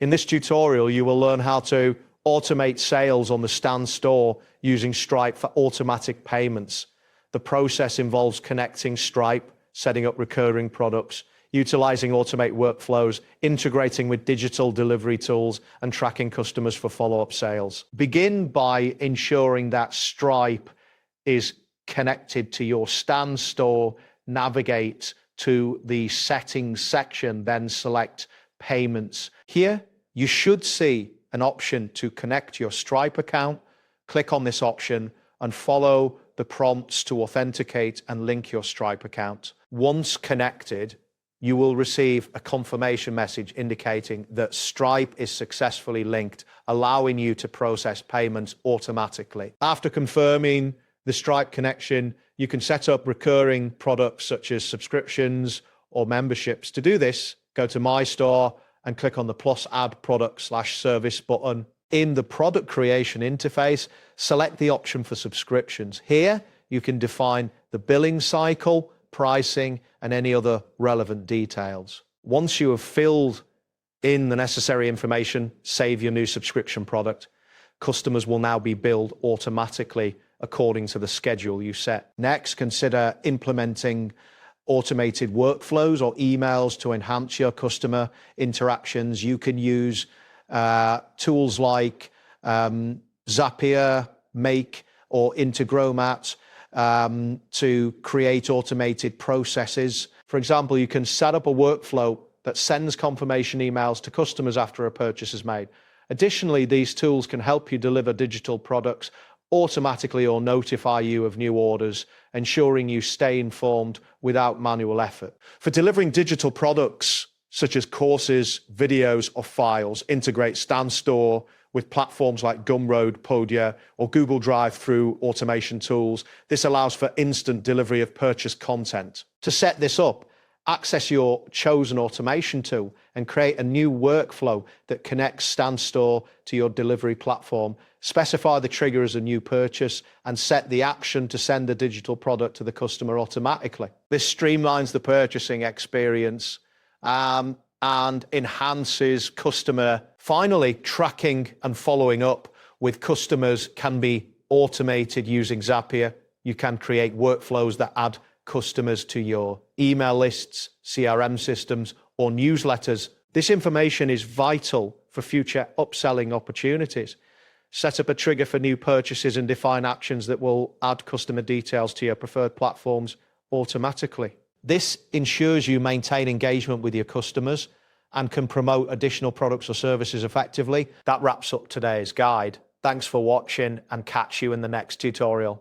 In this tutorial, you will learn how to automate sales on the Stan Store using Stripe for automatic payments. The process involves connecting Stripe, setting up recurring products, utilizing automate workflows, integrating with digital delivery tools, and tracking customers for follow-up sales. Begin by ensuring that Stripe is connected to your Stan Store. Navigate to the settings section, then select payments. Here, you should see an option to connect your Stripe account. Click on this option and follow the prompts to authenticate and link your Stripe account. Once connected, you will receive a confirmation message indicating that Stripe is successfully linked, allowing you to process payments automatically. After confirming the Stripe connection, you can set up recurring products such as subscriptions or memberships. To do this, go to My Store and click on the plus add product/service button. In the product creation interface, select the option for subscriptions. Here, you can define the billing cycle, pricing, and any other relevant details. Once you have filled in the necessary information, save your new subscription product. Customers will now be billed automatically according to the schedule you set. Next, consider implementing automated workflows or emails to enhance your customer interactions. You can use tools like Zapier, Make, or Integromat to create automated processes. For example, you can set up a workflow that sends confirmation emails to customers after a purchase is made. Additionally, these tools can help you deliver digital products automatically or notify you of new orders, ensuring you stay informed without manual effort. For delivering digital products such as courses, videos, or files, integrate Stan Store with platforms like Gumroad, Podia, or Google Drive through automation tools. This allows for instant delivery of purchased content. To set this up, access your chosen automation tool and create a new workflow that connects Stan Store to your delivery platform. Specify the trigger as a new purchase and set the action to send the digital product to the customer automatically. This streamlines the purchasing experience and enhances customer. Finally, tracking and following up with customers can be automated using Zapier. You can create workflows that add customers to your email lists, CRM systems, or newsletters. This information is vital for future upselling opportunities. Set up a trigger for new purchases and define actions that will add customer details to your preferred platforms automatically. This ensures you maintain engagement with your customers and can promote additional products or services effectively. That wraps up today's guide. Thanks for watching and catch you in the next tutorial.